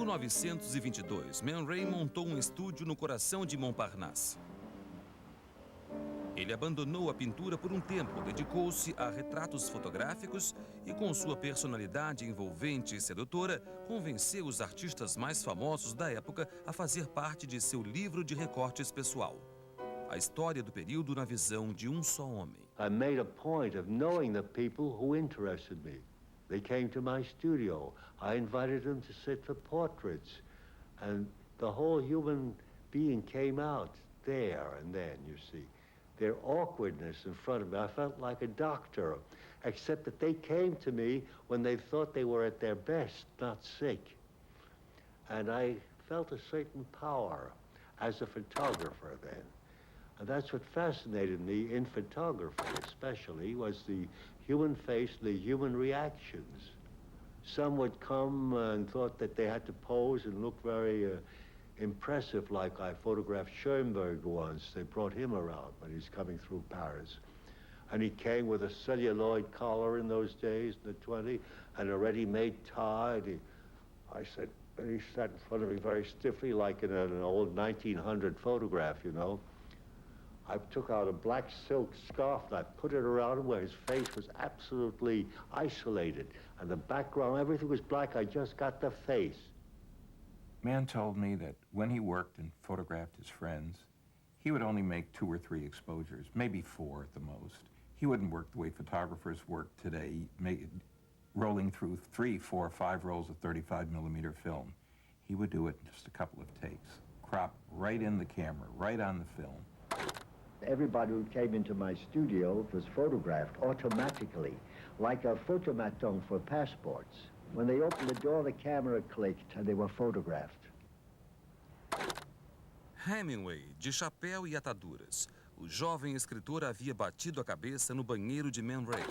1922, Man Ray montou um estúdio no coração de Montparnasse. Ele abandonou a pintura por um tempo, dedicou-se a retratos fotográficos e, com sua personalidade envolvente e sedutora, convenceu os artistas mais famosos da época a fazer parte de seu livro de recortes pessoal. A história do período na visão de um só homem. I made a point of knowing the people who interested me. They came to my studio. I invited them to sit for portraits. And the whole human being came out there and then, you see. Their awkwardness in front of me, I felt like a doctor, except that they came to me when they thought they were at their best, not sick. And I felt a certain power as a photographer then. And that's what fascinated me in photography especially, was the human face, the human reactions. Some would come and thought that they had to pose and look very impressive, like I photographed Schoenberg once. They brought him around when he's coming through Paris. And he came with a celluloid collar in those days, in the 20s, and a ready-made tie. And he sat in front of me very stiffly, like in an old 1900 photograph, you know. I took out a black silk scarf and I put it around him where his face was absolutely isolated. And the background, everything was black. I just got the face. Man told me that when he worked and photographed his friends, he would only make 2 or 3 exposures, maybe 4 at the most. He wouldn't work the way photographers work today, rolling through 3, 4, 5 rolls of 35mm film. He would do it in just a couple of takes, crop right in the camera, right on the film. Everybody who came into my studio was photographed automatically, like a photomaton for passports. When they opened the door, the camera clicked and they were photographed. Hemingway, de chapéu e ataduras. O jovem escritor havia batido a cabeça no banheiro de Man Ray.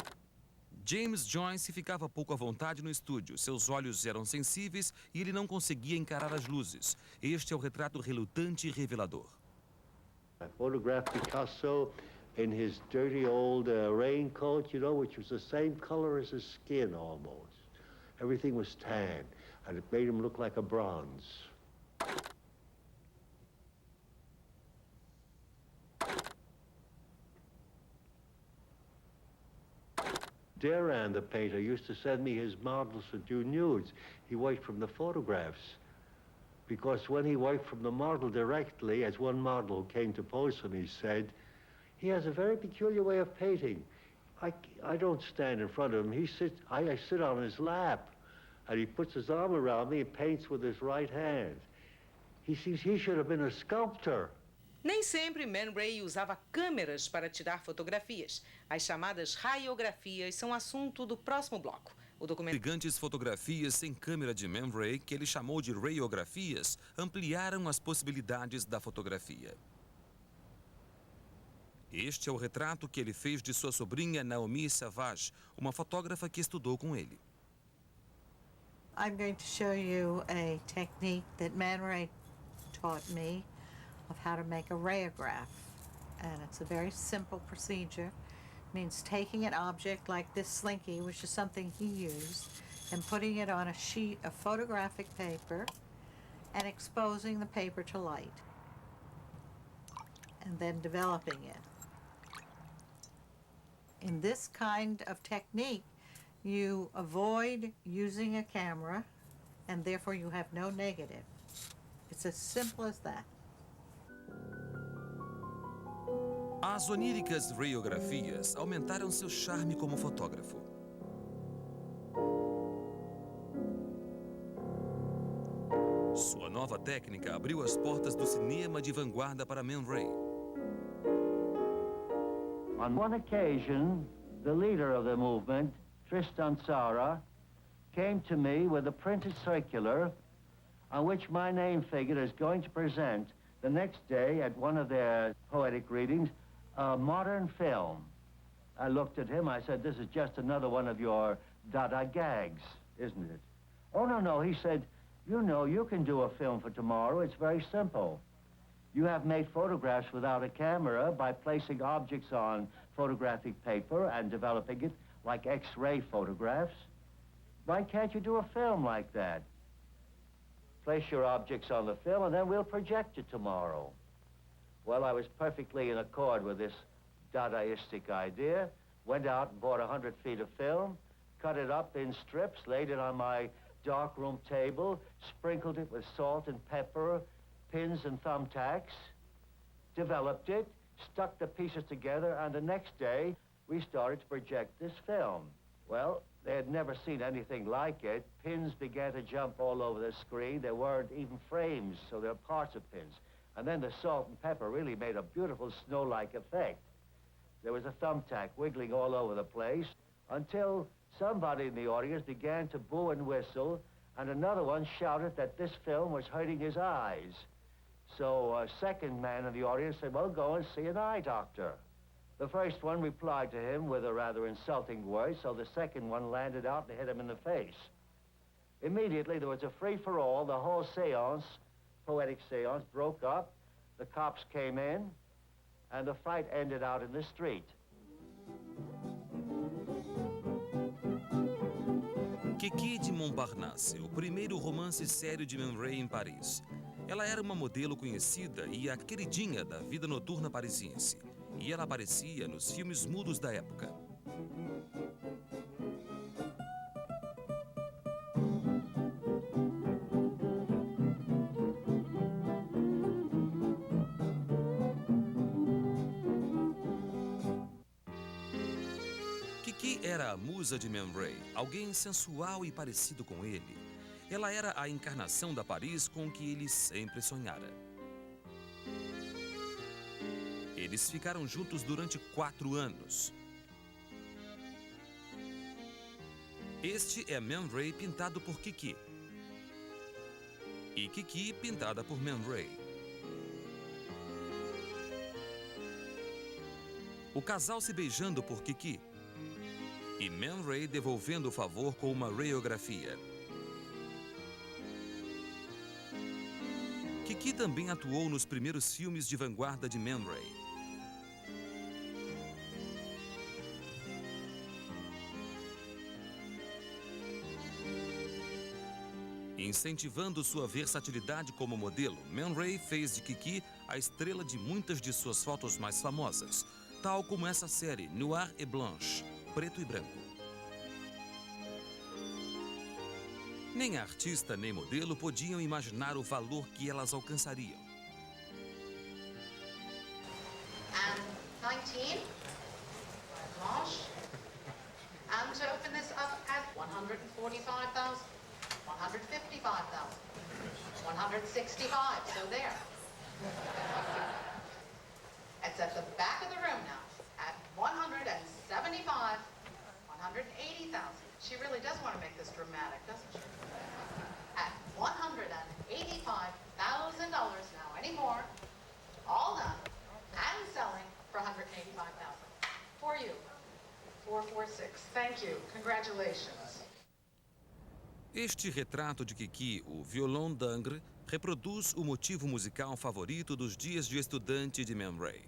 James Joyce ficava pouco à vontade no estúdio. Seus olhos eram sensíveis e ele não conseguia encarar as luzes. Este é o retrato relutante e revelador. I photographed Picasso in his dirty old raincoat, you know, which was the same color as his skin almost. Everything was tan, and it made him look like a bronze. Deran, the painter, used to send me his models to do nudes. He worked from the photographs. Because when he worked from the model directly, as one model came to pose for me said, he has a very peculiar way of painting. I don't stand in front of him. I sit on his lap, and he puts his arm around me and paints with his right hand. He should have been a sculptor. Nem sempre Man Ray usava câmeras para tirar fotografias. As chamadas raiografias são assunto do próximo bloco. O documentário. Intrigantes fotografias sem câmera de Man Ray, que ele chamou de raiografias, ampliaram as possibilidades da fotografia. Este é o retrato que ele fez de sua sobrinha Naomi Savage, uma fotógrafa que estudou com ele. I'm going to show you a technique that Man Ray taught me of how to make a rayograph. And it's a very simple procedure. It means taking an object like this slinky, which is something he used, and putting it on a sheet of photographic paper and exposing the paper to light, and then developing it. In this kind of technique, you avoid using a camera, and therefore you have no negative. It's as simple as that. As oníricas raiografias aumentaram seu charme como fotógrafo. Sua nova técnica abriu as portas do cinema de vanguarda para Man Ray. On one occasion, the leader of the movement, Tristan Tzara, came to me with a printed circular on which my name figured as going to present the next day at one of their poetic readings a modern film. I looked at him, I said, this is just another one of your Dada gags, isn't it? Oh, no, he said, you know, you can do a film for tomorrow. It's very simple. You have made photographs without a camera by placing objects on photographic paper and developing it like X-ray photographs. Why can't you do a film like that? Place your objects on the film, and then we'll project it tomorrow. Well, I was perfectly in accord with this Dadaistic idea. Went out and bought 100 feet of film, cut it up in strips, laid it on my darkroom table, sprinkled it with salt and pepper, pins and thumbtacks, developed it, stuck the pieces together, and the next day, we started to project this film. Well, they had never seen anything like it. Pins began to jump all over the screen. There weren't even frames, so there were parts of pins. And then the salt and pepper really made a beautiful snow-like effect. There was a thumbtack wiggling all over the place until somebody in the audience began to boo and whistle, and another one shouted that this film was hurting his eyes. So a second man in the audience said, well, go and see an eye doctor. The first one replied to him with a rather insulting word, so the second one landed out and hit him in the face. Immediately, there was a free-for-all. The whole seance, poetic seance, broke up. The cops came in, and the fight ended out in the street. Kiki de Montparnasse, o primeiro romance sério de Man Ray em Paris. Ela era uma modelo conhecida e a queridinha da vida noturna parisiense. E ela aparecia nos filmes mudos da época. Kiki era a musa de Man Ray, alguém sensual e parecido com ele. Ela era a encarnação da Paris com que ele sempre sonhara. Eles ficaram juntos durante 4 anos. Este é Man Ray pintado por Kiki. E Kiki pintada por Man Ray. O casal se beijando por Kiki. E Man Ray devolvendo o favor com uma radiografia. Kiki também atuou nos primeiros filmes de vanguarda de Man Ray. Incentivando sua versatilidade como modelo, Man Ray fez de Kiki a estrela de muitas de suas fotos mais famosas, tal como essa série Noir et Blanche, preto e branco. Nem a artista nem modelo podiam imaginar o valor que elas alcançariam. And 19, Blanche. And to open this up at 145,000. 155,000, 165, so there. It's at the back of the room now, at 175, 180,000. She really does want to make this dramatic, doesn't she? At $185,000 now, anymore, all done, and selling for $185,000. For you, 446. Thank you, congratulations. Este retrato de Kiki, o violon d'Ingres, reproduz o motivo musical favorito dos dias de estudante de Man Ray.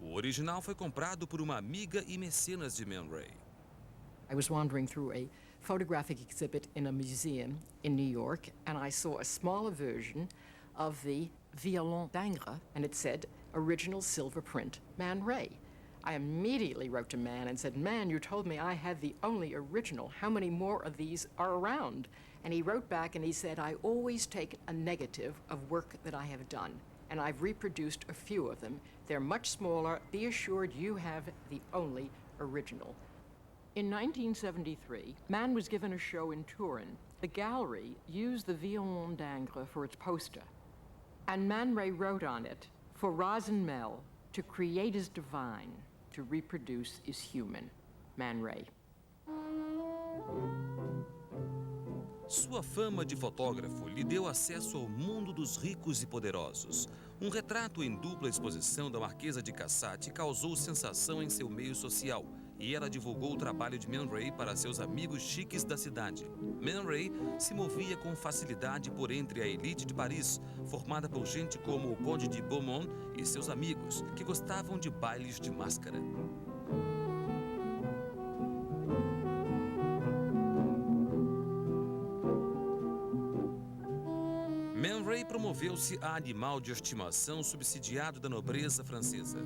O original foi comprado por uma amiga e mecenas de Man Ray. I was wandering through a photographic exhibit in a museum in New York, and I saw a smaller version of the violon d'Ingres, and it said, original silver print, Man Ray. I immediately wrote to Man and said, Man, you told me I had the only original. How many more of these are around? And he wrote back and he said, I always take a negative of work that I have done, and I've reproduced a few of them. They're much smaller. Be assured you have the only original. In 1973, Man was given a show in Turin. The gallery used the violon d'Ingres for its poster. And Man Ray wrote on it, for Rosin Mel, to create is divine. To reproduce is human. Man Ray. Sua fama de fotógrafo lhe deu acesso ao mundo dos ricos e poderosos. Um retrato em dupla exposição da Marquesa de Cassati causou sensação em seu meio social e ela divulgou o trabalho de Man Ray para seus amigos chiques da cidade. Man Ray se movia com facilidade por entre a elite de Paris, formada por gente como o Conde de Beaumont e seus amigos, que gostavam de bailes de máscara. Ray promoveu-se a animal de estimação subsidiado da nobreza francesa.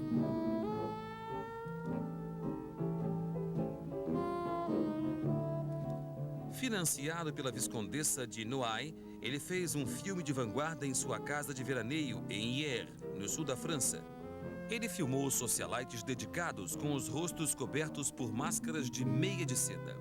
Financiado pela viscondessa de Noailles, ele fez um filme de vanguarda em sua casa de veraneio em Hyères, no sul da França. Ele filmou socialites dedicados com os rostos cobertos por máscaras de meia de seda.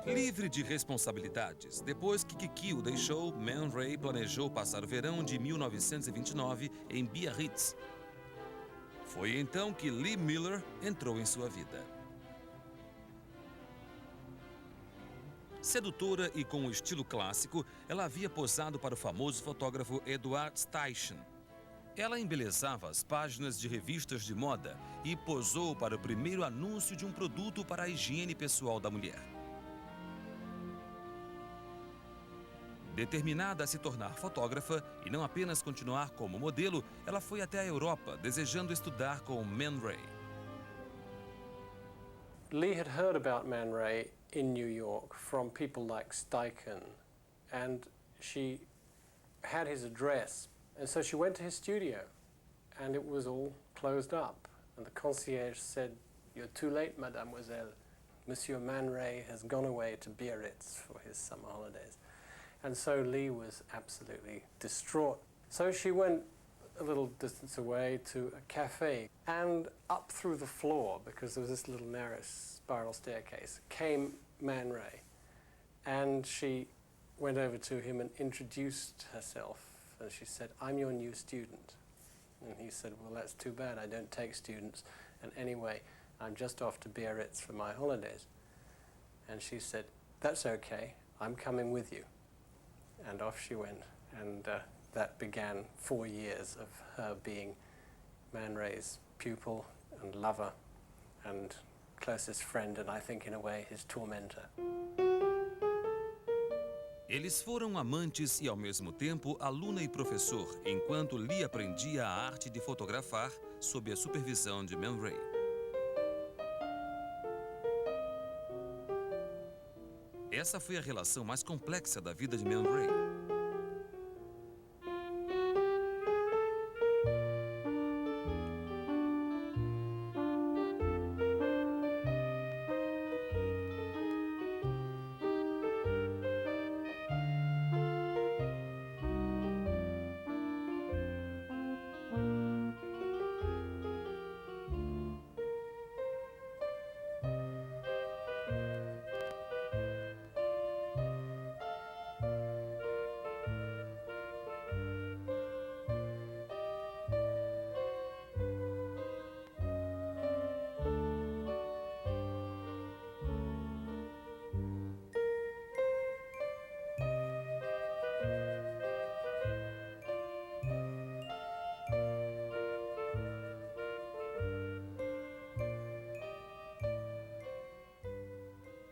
Livre de responsabilidades, depois que Kiki o deixou, Man Ray planejou passar o verão de 1929 em Biarritz. Foi então que Lee Miller entrou em sua vida. Sedutora e com um estilo clássico, ela havia posado para o famoso fotógrafo Edward Steichen. Ela embelezava as páginas de revistas de moda e posou para o primeiro anúncio de um produto para a higiene pessoal da mulher. Determinada a se tornar fotógrafa e não apenas continuar como modelo, ela foi até a Europa, desejando estudar com Man Ray. Lee had heard about Man Ray in New York from people like Steichen, and she had his address, and so she went to his studio, and it was all closed up, and the concierge said, "You're too late, mademoiselle. Monsieur Man Ray has gone away to Biarritz for his summer holidays." And so Lee was absolutely distraught. So she went a little distance away to a cafe, and up through the floor, because there was this little narrow spiral staircase, came Man Ray. And she went over to him and introduced herself, and she said, "I'm your new student." And he said, "Well, that's too bad. I don't take students. And anyway, I'm just off to Biarritz for my holidays." And she said, "That's okay. I'm coming with you." And off she went, and that began 4 years of her being Man Ray's pupil and lover and closest friend, and I think in a way his tormentor. Eles foram amantes e ao mesmo tempo aluna e professor, enquanto Lee aprendia a arte de fotografar sob a supervisão de Man Ray. Essa foi a relação mais complexa da vida de Man Ray.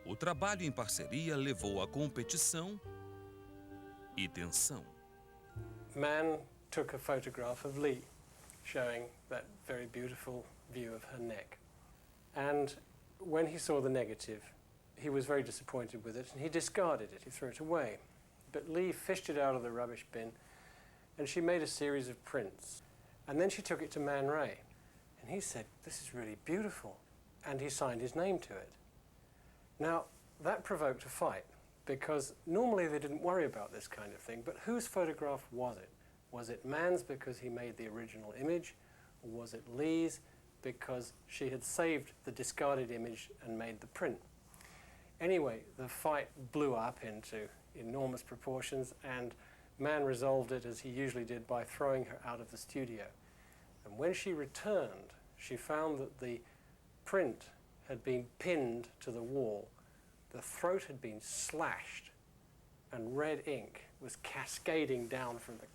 O trabalho em parceria levou à competição e tensão. Man took a photograph of Lee, showing that very beautiful view of her neck. And when he saw the negative, he was very disappointed with it, and he discarded it, he threw it away. But Lee fished it out of the rubbish bin, and she made a series of prints. And then she took it to Man Ray, and he said, "This is really beautiful." And he signed his name to it. Now, that provoked a fight, because normally they didn't worry about this kind of thing, but whose photograph was it? Was it Man's because he made the original image, or was it Lee's because she had saved the discarded image and made the print? Anyway, the fight blew up into enormous proportions, and Man resolved it as he usually did by throwing her out of the studio. And when she returned, she found that the print had been pinned to the wall, the throat had been slashed, and red ink was cascading down from the